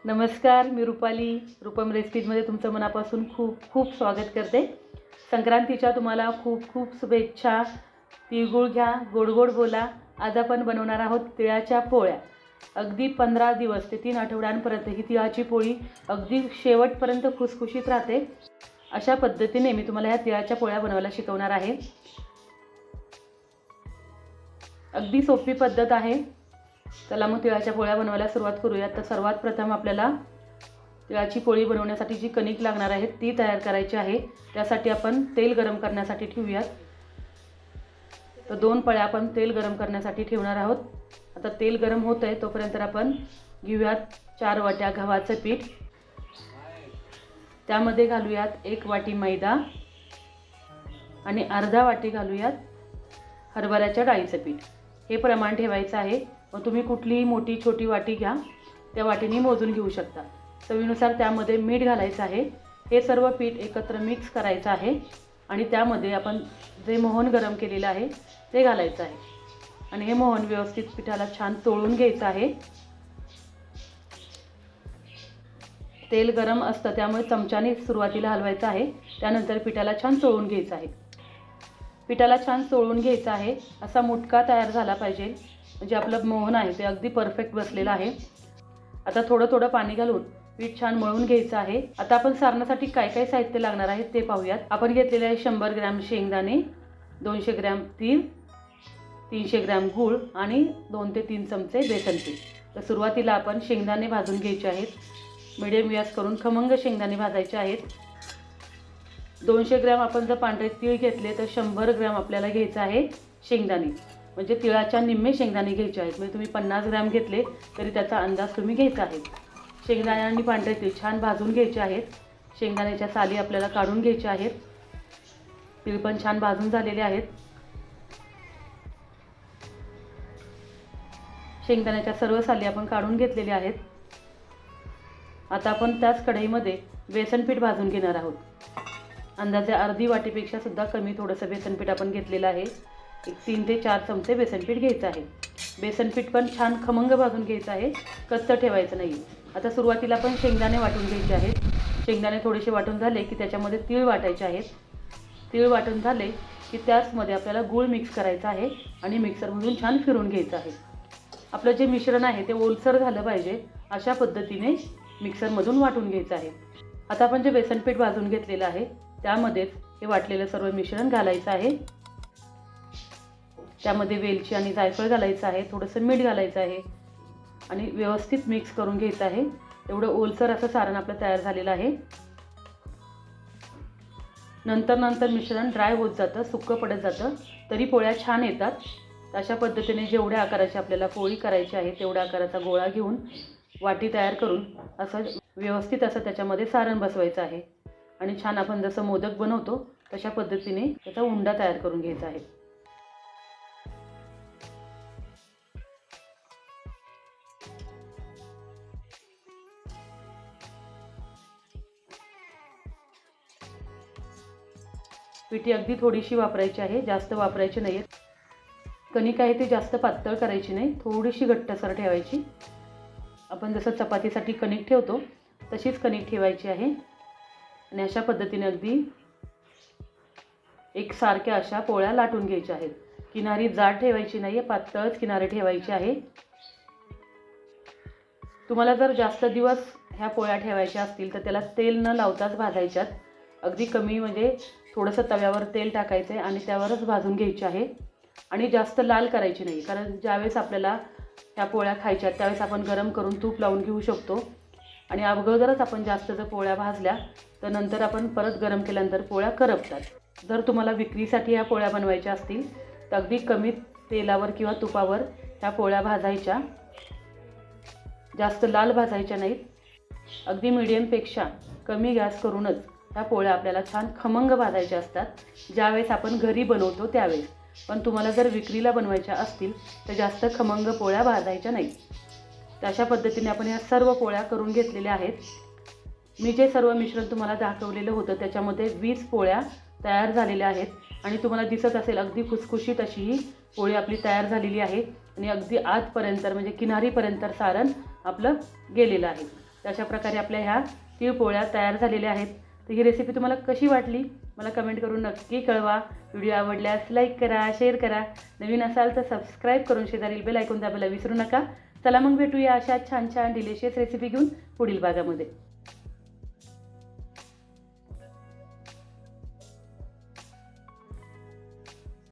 नमस्कार, मी रुपाली. रूपम रेसिपीजमध्ये तुमचं मनापासून खूप खूप स्वागत करते. संक्रांतीच्या तुम्हाला खूप खूप शुभेच्छा. तिळगुळ घ्या, गोड गोड बोला. आज आपण बनवणार आहोत तिळाच्या पोळ्या. अगदी 15 दिवस ते 3 आठवड्यांपर्यंत ही तिळाची पोळी अगदी शेवटपर्यंत खुसखुशीत राहते. अशा पद्धतीने मी तुम्हाला ह्या तिळाच्या पोळ्या बनवायला शिकवणार आहे. अगदी सोपी पद्धत आहे. चला मग तिळाच्या पोळ्या बनवायला सुरुवात करूया. तर सर्वात प्रथम आपल्याला तिळाची पोळी बनवण्यासाठी जी कणिक लागणार आहे ती तयार करायची आहे. त्यासाठी आपण तेल गरम करण्यासाठी ठेवूयात. तर 2 पळ्या आपण तेल गरम करण्यासाठी ठेवणार आहोत. आता तेल गरम होत आहे तोपर्यंत आपण घेऊयात 4 वाट्या गव्हाचं पीठ. त्यामध्ये घालूयात 1 वाटी मैदा आणि अर्धा वाटी घालूयात हरभऱ्याच्या डाळीचं पीठ. हे प्रमाण ठेवायचं आहे. मग तुम्ही कुठलीही मोठी छोटी वाटी घ्या, त्या वाटीने मोजून घेऊ शकता. चवीनुसार त्यामध्ये मीठ घालायचं आहे. हे सर्व पीठ एकत्र मिक्स करायचं आहे आणि त्यामध्ये आपण जे मोहन गरम केलेलं आहे ते घालायचं आहे आणि हे मोहन व्यवस्थित पिठाला छान चोळून घ्यायचं आहे. तेल गरम असतं त्यामुळे चमच्याने सुरुवातीला हलवायचं आहे. त्यानंतर पिठाला छान चोळून घ्यायचं आहे. पिठाला छान चोळून घ्यायचं आहे. असा मुटका तयार झाला पाहिजे, म्हणजे आपलं मोहन आहे ते अगदी परफेक्ट बसलेलं आहे. आता थोडं थोडं पाणी घालून पीठ छान मळून घ्यायचं आहे. आता आपण सारणासाठी काय काय साहित्य लागणार आहे ते पाहूयात. आपण घेतलेले आहे 100 ग्रॅम शेंगदाणे, 200 ग्रॅम तीळ, 300 ग्रॅम गूळ आणि 2 ते 3 चमचे बेसन पीठ. तर सुरुवातीला आपण शेंगदाणे भाजून घ्यायचे आहेत. मीडियम गॅस करून खमंग शेंगदाणे भाजायचे आहेत. 200 ग्रॅम आपण जर पांढरे तीळ घेतले तर 100 ग्रॅम आपल्याला घ्यायचं आहे शेंगदाणे, म्हणजे तिळाच्या निम्मे शेंगदाणे घ्यायचे आहेत. म्हणजे तुम्ही 50 ग्रॅम घेतले तरी त्याचा अंदाज तुम्ही घ्यायचा आहे. शेंगदाणे आणि पांढरे तीळ छान भाजून घ्यायचे आहेत. शेंगदाण्याच्या साली आपल्याला काढून घ्यायच्या आहेत. तीळ पण छान भाजून झालेले आहेत. शेंगदाण्याच्या सर्व साली आपण काढून घेतलेले आहेत. आता आपण त्याच कढईमध्ये बेसन पीठ भाजून घेणार आहोत. अंदाजे अर्धी वाटीपेक्षा सुद्धा कमी थोडंसं बेसन पीठ आपण घेतलेलं आहे. 3 ते 4 चमचे बेसन पीठ घ्यायचं आहे. बेसन पीठ पण छान खमंग भाजून घ्यायचं आहे, कच्चं ठेवायचं नाही. आता सुरुवातीला आपण शेंगदाणे वाटून घ्यायचे आहेत. शेंगदाणे थोडेसे वाटून झाले की त्याच्यामध्ये तीळ वाटायचे आहेत. तीळ वाटून झाले की त्याचमध्ये आपल्याला गूळ मिक्स करायचा आहे आणि मिक्सरमधून छान फिरून घ्यायचं आहे. आपलं जे मिश्रण आहे ते ओलसर झालं पाहिजे, अशा पद्धतीने मिक्सरमधून वाटून घ्यायचं आहे. आता आपण जे बेसन पीठ भाजून घेतलेलं आहे त्यामध्येच हे वाटलेलं सर्व मिश्रण घालायचं आहे. त्यामध्ये वेलची आणि जायफळ घालायचं आहे. थोडंसं मीठ घालायचं आहे आणि व्यवस्थित मिक्स करून घ्यायचं आहे. एवढं ओलसर असं सारण आपलं तयार झालेलं आहे. नंतर मिश्रण ड्राय होत जातं, सुक्कं पडत जातं, तरी पोळ्या छान येतात. अशा पद्धतीने जेवढ्या आकाराची आपल्याला पोळी करायची आहे तेवढ्या आकाराचा गोळा घेऊन वाटी तयार करून असं व्यवस्थित असं त्याच्यामध्ये सारण बसवायचं आहे आणि छान आपण जसं मोदक बनवतो तशा पद्धतीने त्याचा उंडा तयार करून घ्यायचा आहे. पिठी अगदी थोडीशी वापरायची आहे, जास्त वापरायची नाही आहे. कणिक आहे ती जास्त पातळ करायची नाही, थोडीशी घट्टसर ठेवायची. आपण जसं चपातीसाठी कणिक ठेवतो तशीच कणिक ठेवायची आहे आणि अशा पद्धतीने अगदी एकसारख्या अशा पोळ्या लाटून घ्यायच्या आहेत. किनारी जाड ठेवायची नाही आहे, पातळच किनारे ठेवायची आहे. तुम्हाला जर जास्त दिवस ह्या पोळ्या ठेवायच्या असतील तर त्याला तेल न लावताच भाजायच्यात. अगदी कमी, म्हणजे थोडंसं तव्यावर तेल टाकायचं आहे आणि त्यावरच भाजून घ्यायचे आहे आणि जास्त लाल करायची नाही, कारण ज्यावेळेस आपल्याला ह्या पोळ्या खायच्या त्यावेळेस आपण गरम करून तूप लावून घेऊ शकतो आणि अगोदरच आपण जास्त जर पोळ्या भाजल्या तर नंतर आपण परत गरम केल्यानंतर पोळ्या करपतात. जर तुम्हाला विक्रीसाठी ह्या पोळ्या बनवायच्या असतील तर अगदी कमी तेलावर किंवा तुपावर ह्या पोळ्या भाजायच्या, जास्त लाल भाजायच्या नाहीत. अगदी मीडियमपेक्षा कमी गॅस करूनच ह्या पोळ्या आपल्याला छान खमंग भाजायच्या असतात, ज्यावेळेस आपण घरी बनवतो त्यावेळेस. पण तुम्हाला जर विक्रीला बनवायच्या असतील तर जास्त खमंग पोळ्या भाजायच्या नाहीत. तर अशा पद्धतीने आपण ह्या सर्व पोळ्या करून घेतलेल्या आहेत. मी जे सर्व मिश्रण तुम्हाला दाखवलेलं होतं त्याच्यामध्ये 20 पोळ्या तयार झालेल्या आहेत आणि तुम्हाला दिसत असेल अगदी खुसखुशीत अशी ही पोळी आपली तयार झालेली आहे आणि अगदी आतपर्यंत म्हणजे किनारीपर्यंत सारण आपलं गेलेलं आहे. तर अशा प्रकारे आपल्या ह्या तिळपोळ्या तयार झालेल्या आहेत. तर ही रेसिपी तुम्हाला कशी वाटली मला कमेंट करून नक्की कळवा. व्हिडिओ आवडल्यास लाईक करा, शेअर करा. नवीन असाल तर सबस्क्राईब करून शेजारील बेल ऐकून दाबायला विसरू नका. चला मग भेटूया अशा छान छान डिलिशियस रेसिपी घेऊन पुढील भागामध्ये.